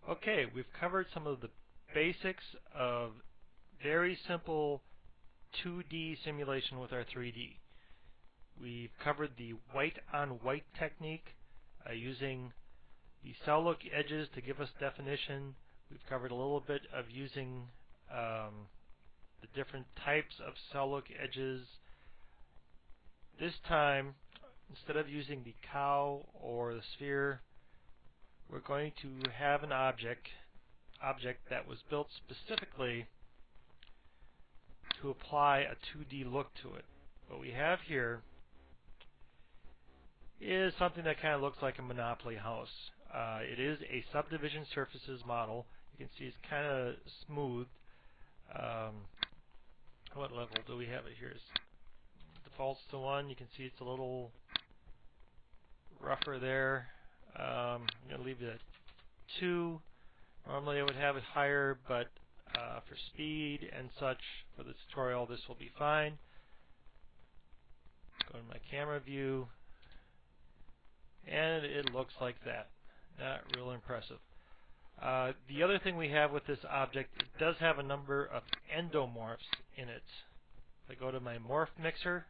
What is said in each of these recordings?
Okay, we've covered some of the basics of very simple 2D simulation with our 3D. We've covered the white-on-white technique using the cell look edges to give us definition. We've covered a little bit of using the different types of cell look edges. This time, instead of using the cow or the sphere, we're going to have an object that was built specifically to apply a 2D look to it. What we have here is something that kind of looks like a Monopoly house. It is a Subdivision Surfaces model. You can see it's kind of smooth. What level do we have it here? It defaults to 1. You can see it's a little rougher there. I'm going to leave it at 2. Normally I would have it higher, but for speed and such for the tutorial this will be fine. Go to my camera view, and it looks like that. Not real impressive. The other thing we have with this object, it does have a number of endomorphs in it. If I go to my Morph Mixer,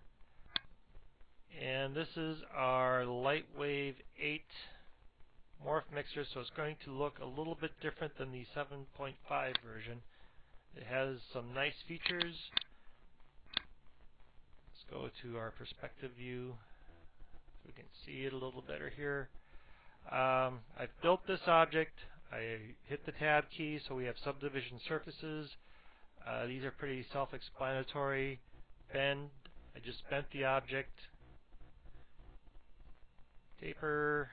and this is our Lightwave 8 Morph Mixer, so it's going to look a little bit different than the 7.5 version. It has some nice features. Let's go to our perspective view so we can see it a little better here. I've built this object. I hit the tab key, so we have Subdivision Surfaces. These are pretty self-explanatory. Bend. I just bent the object. Taper.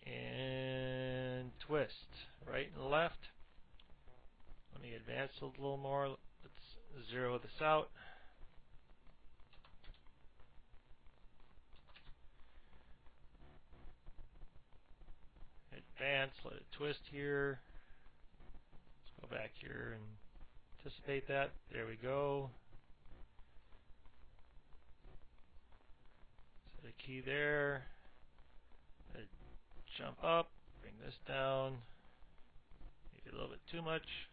And twist. Right and left. Let me advance a little more. Let's zero this out. Advance, let it twist here. Let's go back here and anticipate that. There we go. Set a key there. Let it jump up, bring this down. Maybe a little bit too much.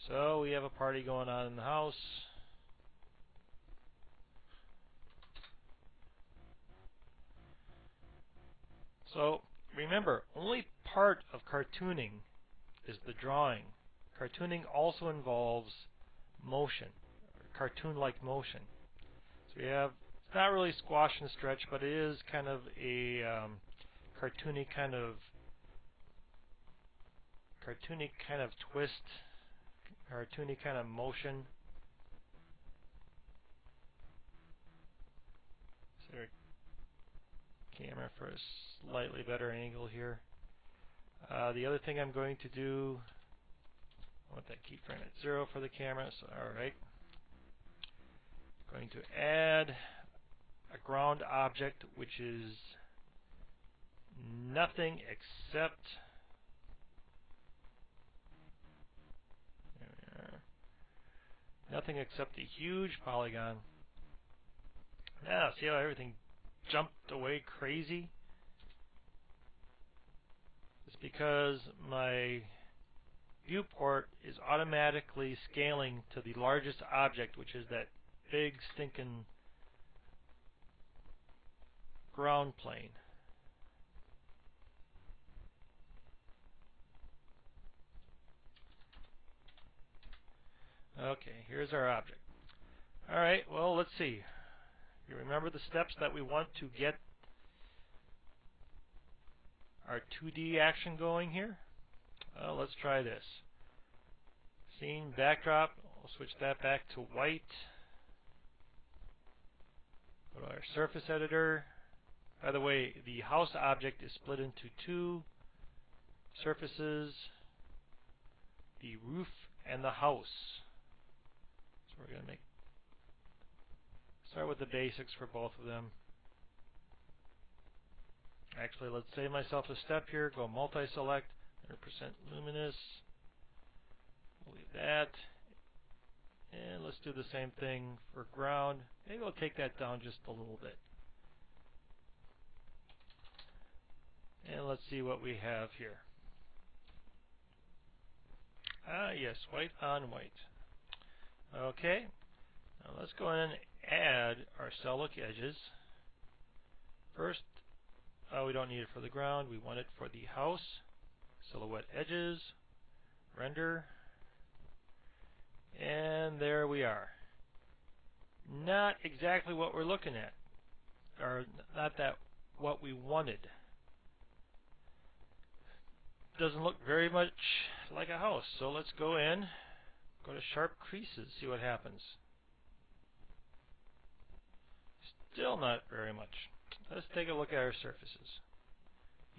So we have a party going on in the house. So remember, only part of cartooning is the drawing. Cartooning also involves motion, cartoon-like motion. So we have, it's not really squash and stretch, but it is kind of a cartoony kind of twist, cartoony kind of motion. So camera for a slightly better angle here. The other thing I'm going to do, I want that keyframe at 0 for the camera, so alright. Going to add a ground object which is nothing except a huge polygon. Now, see how everything jumped away crazy? It's because my viewport is automatically scaling to the largest object, which is that big stinking ground plane. Okay, here's our object. Alright, well, let's see. You remember the steps that we want to get our 2D action going here? Well, let's try this. Scene backdrop, we'll switch that back to white. Go to our surface editor. By the way, the house object is split into 2 surfaces, the roof and the house. So we're going to start with the basics for both of them. Actually, let's save myself a step here. Go multi-select, 100% luminous. We'll leave that. And let's do the same thing for ground. Maybe we'll take that down just a little bit. And let's see what we have here. Ah, yes, white on white. Okay, now let's go in and add our cell look edges. First, we don't need it for the ground. We want it for the house. Silhouette edges, render, and there we are. Not exactly what we're looking at, or not that what we wanted. Doesn't look very much like a house, so let's go in, go to sharp creases, see what happens. Still not very much. Let's take a look at our surfaces.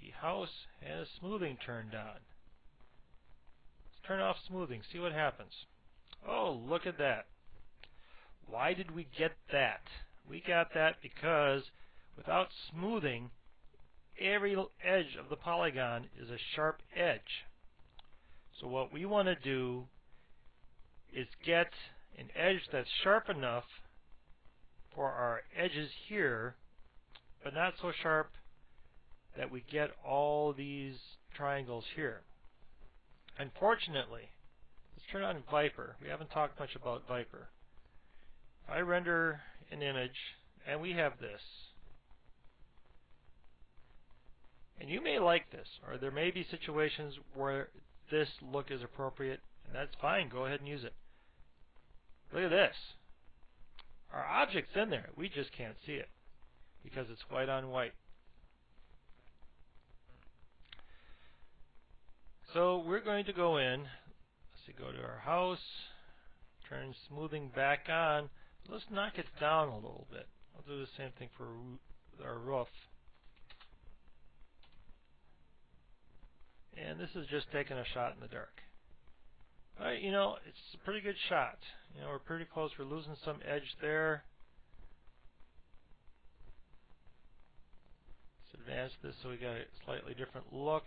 The house has smoothing turned on. Let's turn off smoothing, see what happens. Oh, look at that. Why did we get that? We got that because without smoothing, every edge of the polygon is a sharp edge. So what we want to do is get an edge that's sharp enough for our edges here, but not so sharp that we get all these triangles here. Unfortunately, let's turn on Viper. We haven't talked much about Viper. If I render an image, and we have this, and you may like this, or there may be situations where this look is appropriate, and that's fine, go ahead and use it. Look at this. Our object's in there, we just can't see it because it's white on white. So we're going to go in, let's see, go to our house, turn smoothing back on. Let's knock it down a little bit. I'll do the same thing for our roof. And this is just taking a shot in the dark. But, you know, it's a pretty good shot. You know, we're pretty close. We're losing some edge there. Let's advance this so we got a slightly different look.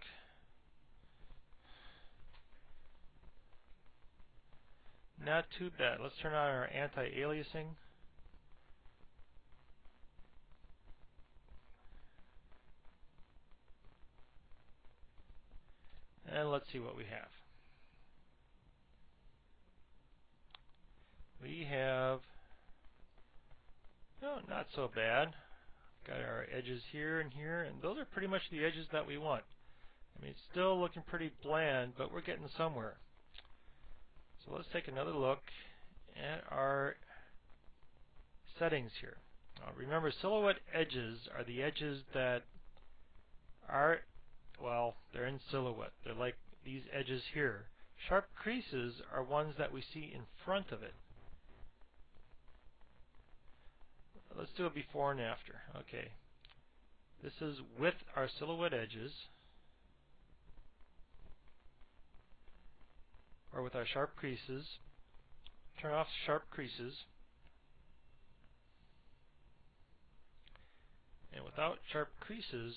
Not too bad. Let's turn on our anti-aliasing. And let's see what we have. We have, no, not so bad. Got our edges here and here, and those are pretty much the edges that we want. I mean, it's still looking pretty bland, but we're getting somewhere. So let's take another look at our settings here. Now remember, silhouette edges are the edges that are, well, they're in silhouette. They're like these edges here. Sharp creases are ones that we see in front of it. Let's do a before and after. Okay. This is with our silhouette edges, or with our sharp creases. Turn off sharp creases. And without sharp creases,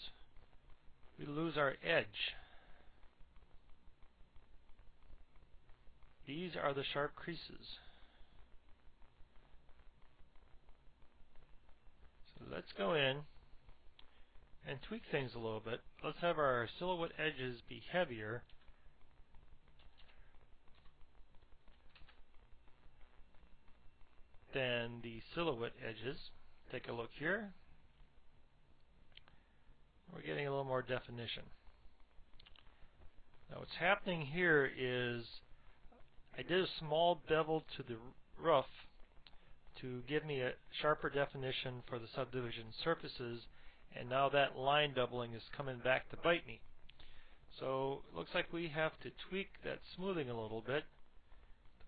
we lose our edge. These are the sharp creases. So let's go in and tweak things a little bit. Let's have our silhouette edges be heavier. Than the silhouette edges. Take a look here. We're getting a little more definition. Now what's happening here is I did a small bevel to the roof to give me a sharper definition for the subdivision surfaces, and now that line doubling is coming back to bite me. So it looks like we have to tweak that smoothing a little bit.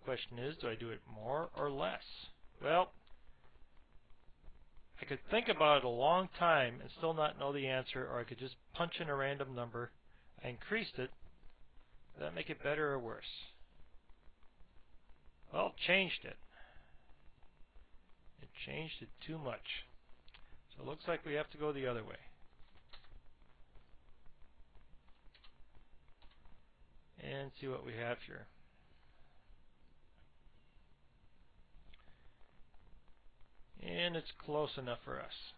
The question is, do I do it more or less? Well, I could think about it a long time and still not know the answer, or I could just punch in a random number. I increased it. Does that make it better or worse? Well, changed it. It changed it too much. So it looks like we have to go the other way. And see what we have here. and it's close enough for us.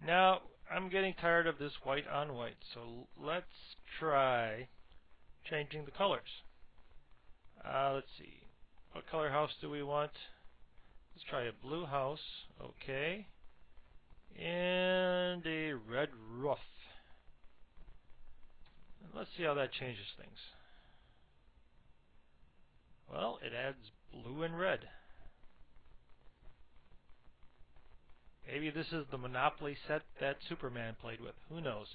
Now, I'm getting tired of this white on white, so let's try changing the colors. Let's see. What color house do we want? Let's try a blue house. Okay. And a red roof. And let's see how that changes things. Well, it adds blue and red. Maybe this is the Monopoly set that Superman played with. Who knows?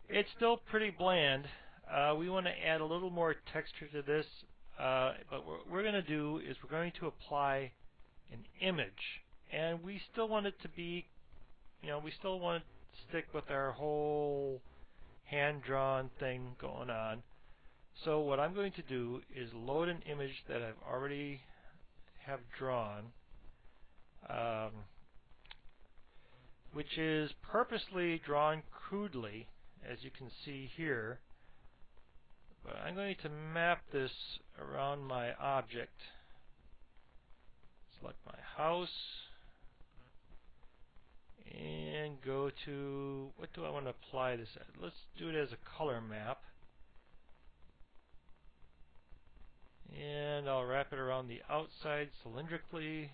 It's still pretty bland. We want to add a little more texture to this, but what we're going to do is we're going to apply an image, and we still want it to be, we still want to stick with our whole hand-drawn thing going on. So what I'm going to do is load an image that I've already have drawn, which is purposely drawn crudely, as you can see here. But I'm going to map this around my object. Select my house and go to, what do I want to apply this at? Let's do it as a color map. And I'll wrap it around the outside cylindrically.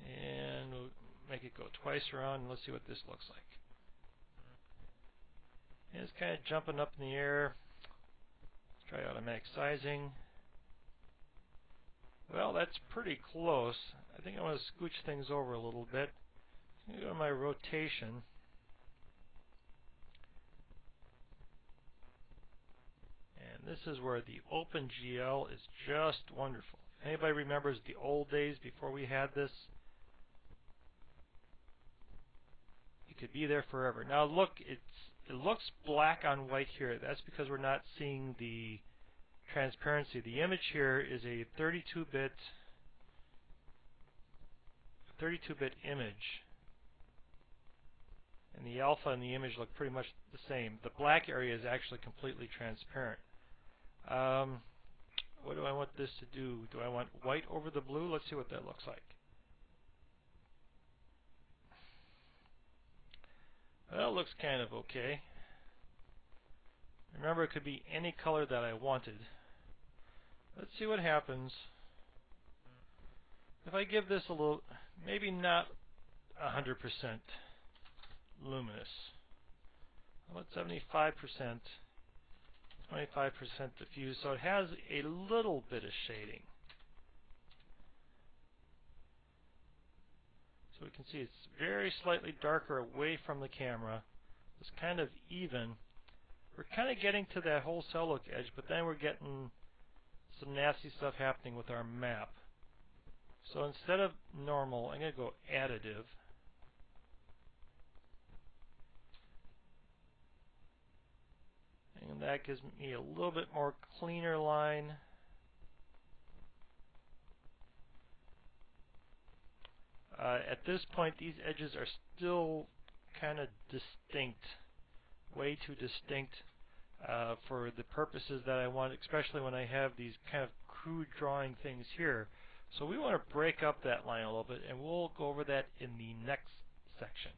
And we'll make it go twice around, and let's see what this looks like. And it's kind of jumping up in the air. Let's try automatic sizing. Well, that's pretty close. I think I want to scooch things over a little bit. I'm going to go to my rotation. And this is where the OpenGL is just wonderful. Anybody remembers the old days before we had this? You could be there forever. Now look, it looks black on white here. That's because we're not seeing the transparency. The image here is a 32-bit image. And the alpha and the image look pretty much the same. The black area is actually completely transparent. What do I want this to do? Do I want white over the blue? Let's see what that looks like. Well, it looks kind of okay. Remember, it could be any color that I wanted. Let's see what happens if I give this a little, maybe not 100% luminous. How about 75%, 25% diffuse, so it has a little bit of shading. So we can see it's very slightly darker away from the camera. It's kind of even. We're kind of getting to that whole cell look edge, but then we're getting some nasty stuff happening with our map. So instead of normal, I'm going to go additive. And that gives me a little bit more cleaner line. At this point, these edges are still kind of distinct, way too distinct for the purposes that I want, especially when I have these kind of crude drawing things here. So we want to break up that line a little bit, and we'll go over that in the next section.